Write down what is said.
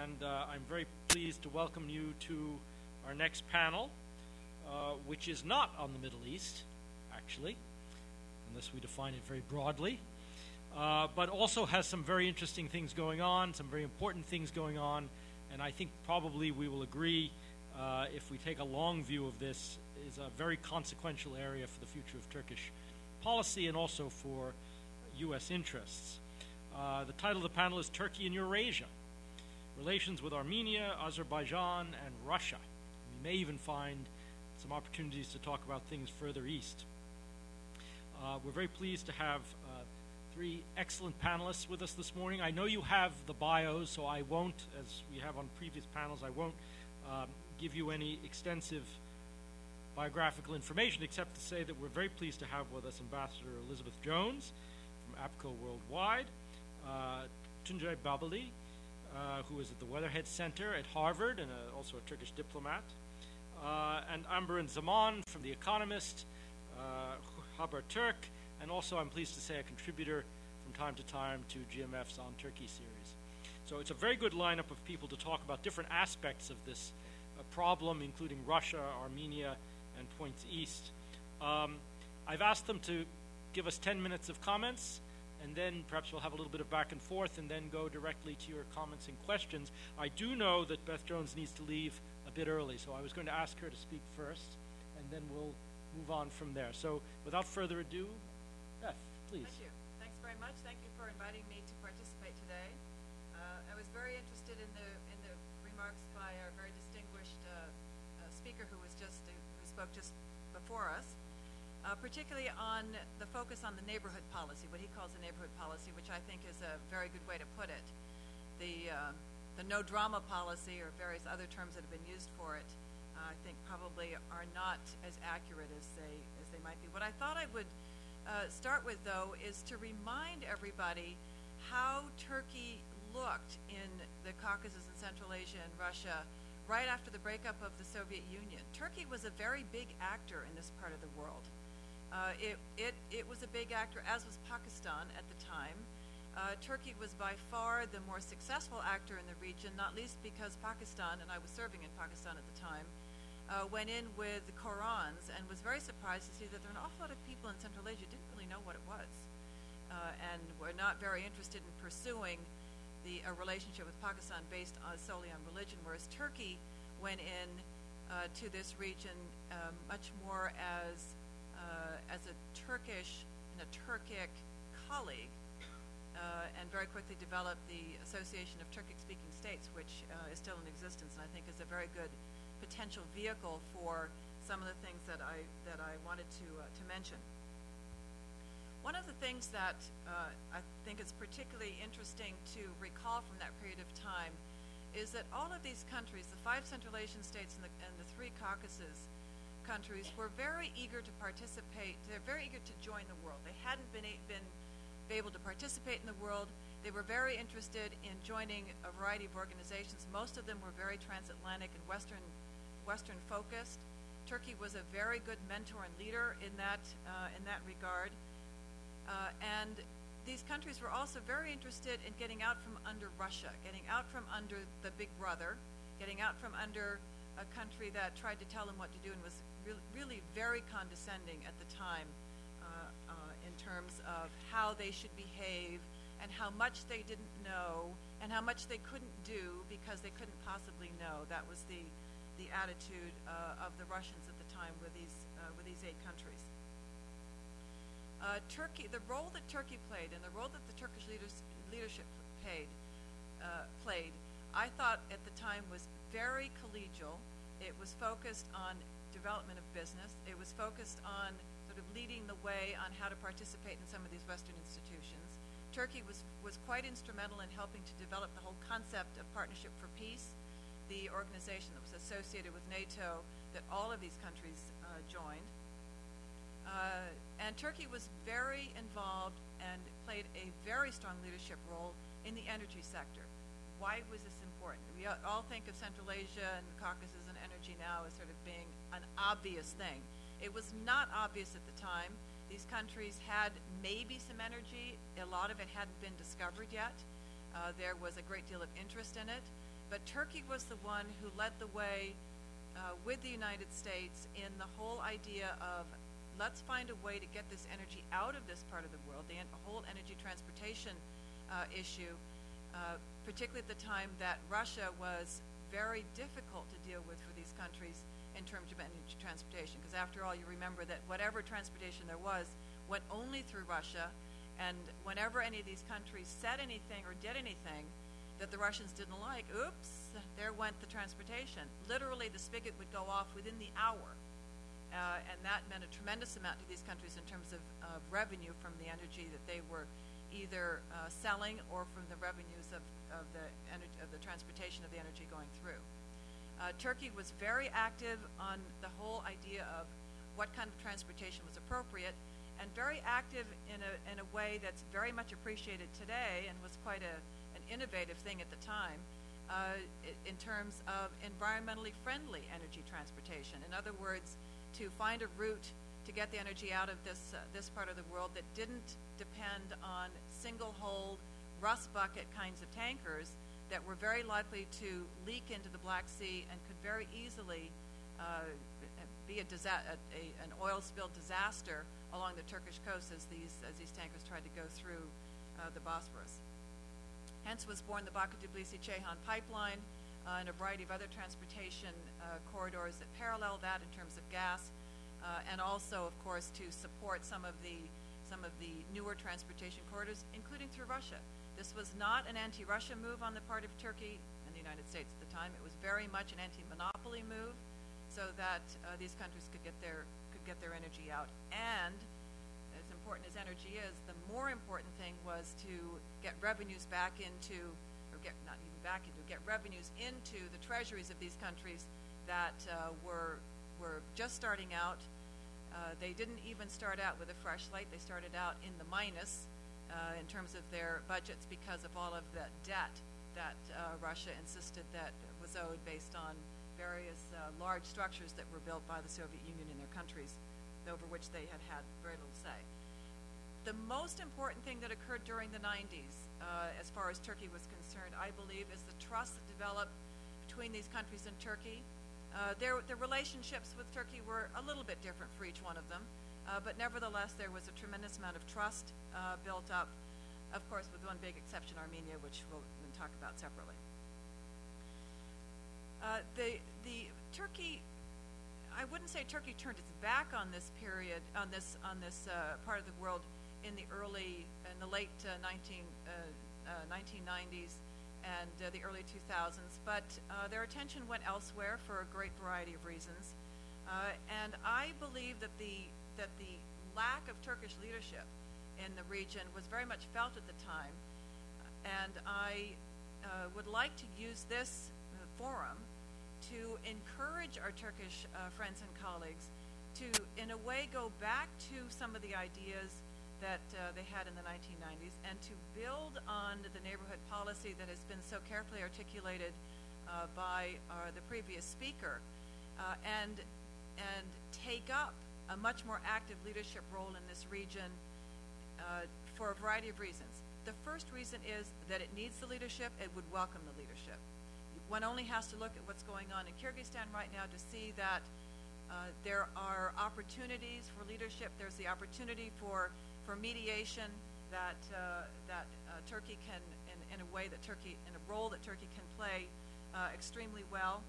and I'm very pleased to welcome you to our next panel, which is not on the Middle East, actually, unless we define it very broadly, but also has some very interesting things going on, some very important things going on, and I think probably we will agree, if we take a long view of this, is a very consequential area for the future of Turkish policy and also for U.S. interests. The title of the panel is Turkey and Eurasia, Relations with Armenia, Azerbaijan, and Russia. We may even find some opportunities to talk about things further east. We're very pleased to have three excellent panelists with us this morning. I know you have the bios, so I won't, as we have on previous panels, I won't give you any extensive biographical information except to say that we're very pleased to have with us Ambassador Elizabeth Jones from APCO Worldwide, Tuncay Babali, who is at the Weatherhead Center at Harvard and also a Turkish diplomat, and Amber Zaman from The Economist, Haber Turk, and also I'm pleased to say a contributor from time to time to GMF's On Turkey series. So it's a very good lineup of people to talk about different aspects of this problem, including Russia, Armenia, and points east. I've asked them to give us 10 minutes of comments, and then perhaps we'll have a little bit of back and forth and then go directly to your comments and questions. I do know that Beth Jones needs to leave a bit early, so I was going to ask her to speak first, and then we'll move on from there. So without further ado, Beth, please. Thank you. Thanks very much. Thank you for inviting me to participate today. I was very interested in the remarks by our very distinguished speaker who spoke just before us, particularly on the focus on the neighborhood policy, what he calls the neighborhood policy, which I think is a very good way to put it. The no drama policy or various other terms that have been used for it, I think probably are not as accurate as they might be. What I thought I would start with, though, is to remind everybody how Turkey looked in the Caucasus and Central Asia and Russia right after the breakup of the Soviet Union. Turkey was a very big actor in this part of the world. It was a big actor, as was Pakistan at the time. Turkey was by far the more successful actor in the region, not least because Pakistan, and I was serving in Pakistan at the time, went in with the Korans and was very surprised to see that there are an awful lot of people in Central Asia who didn't really know what it was and were not very interested in pursuing a relationship with Pakistan based solely on religion, whereas Turkey went in to this region much more as a Turkish and a Turkic colleague, and very quickly developed the Association of Turkic-Speaking States, which is still in existence, and I think is a very good potential vehicle for some of the things that I wanted to mention. One of the things that I think is particularly interesting to recall from that period of time is that all of these countries, the 5 Central Asian states and the 3 Caucasus countries, were very eager to participate. They're very eager to join the world. They hadn't been able to participate in the world. They were very interested in joining a variety of organizations. Most of them were very transatlantic and Western focused. Turkey was a very good mentor and leader in that regard. And these countries were also very interested in getting out from under Russia, getting out from under the big brother, getting out from under a country that tried to tell them what to do and was really very condescending at the time in terms of how they should behave and how much they didn't know and how much they couldn't do because they couldn't possibly know. That was the attitude of the Russians at the time with these 8 countries. Turkey, the role that Turkey played and the role that the Turkish leadership played, I thought at the time was very collegial. It was focused on development of business. It was focused on sort of leading the way on how to participate in some of these Western institutions. Turkey was quite instrumental in helping to develop the whole concept of Partnership for Peace, the organization that was associated with NATO that all of these countries joined. And Turkey was very involved and played a very strong leadership role in the energy sector. Why was this important? We all think of Central Asia and the Caucasus and energy now as sort of being an obvious thing. It was not obvious at the time. These countries had maybe some energy. A lot of it hadn't been discovered yet. There was a great deal of interest in it. but Turkey was the one who led the way with the United States in the whole idea of let's find a way to get this energy out of this part of the world, the whole energy transportation issue, particularly at the time that Russia was very difficult to deal with for these countries in terms of energy transportation. Because after all, you remember that whatever transportation there was went only through Russia, and whenever any of these countries said anything or did anything that the Russians didn't like, oops, there went the transportation. Literally, the spigot would go off within the hour. And that meant a tremendous amount to these countries in terms of revenue from the energy that they were either selling or from the revenues of the transportation of the energy going through. Turkey was very active on the whole idea of what kind of transportation was appropriate, and very active in a way that's very much appreciated today and was quite an innovative thing at the time in terms of environmentally friendly energy transportation. In other words, to find a route to get the energy out of this part of the world that didn't depend on single-hold, rust bucket kinds of tankers that were very likely to leak into the Black Sea and could very easily be an oil spill disaster along the Turkish coast as these tankers tried to go through the Bosphorus. Hence was born the Baku-Tbilisi-Ceyhan pipeline and a variety of other transportation corridors that parallel that in terms of gas, and also, of course, to support some of the newer transportation corridors, including through Russia. This was not an anti-Russia move on the part of Turkey and the United States at the time. It was very much an anti-monopoly move, so that these countries could get their energy out. And as important as energy is, the more important thing was to get revenues get revenues into the treasuries of these countries that were just starting out. They didn't even start out with a fresh slate. They started out in the minus in terms of their budgets because of all of the debt that Russia insisted that was owed based on various large structures that were built by the Soviet Union in their countries, over which they had very little say. The most important thing that occurred during the 90s, as far as Turkey was concerned, I believe, is the trust that developed between these countries and Turkey. Their relationships with Turkey were a little bit different for each one of them, but nevertheless there was a tremendous amount of trust built up, of course with one big exception, Armenia, which we'll talk about separately. Turkey, I wouldn't say Turkey turned its back on this period, on this part of the world in the late 1990s and the early 2000s, but their attention went elsewhere for a great variety of reasons. And I believe that the lack of Turkish leadership in the region was very much felt at the time, and I would like to use this forum to encourage our Turkish friends and colleagues to, in a way, go back to some of the ideas that they had in the 1990s and to build on the neighborhood policy that has been so carefully articulated by the previous speaker, and take up a much more active leadership role in this region for a variety of reasons. The first reason is that it needs the leadership. It would welcome the leadership. One only has to look at what's going on in Kyrgyzstan right now to see that there are opportunities for leadership. There's the opportunity for mediation that Turkey can, in a role that Turkey can play extremely well.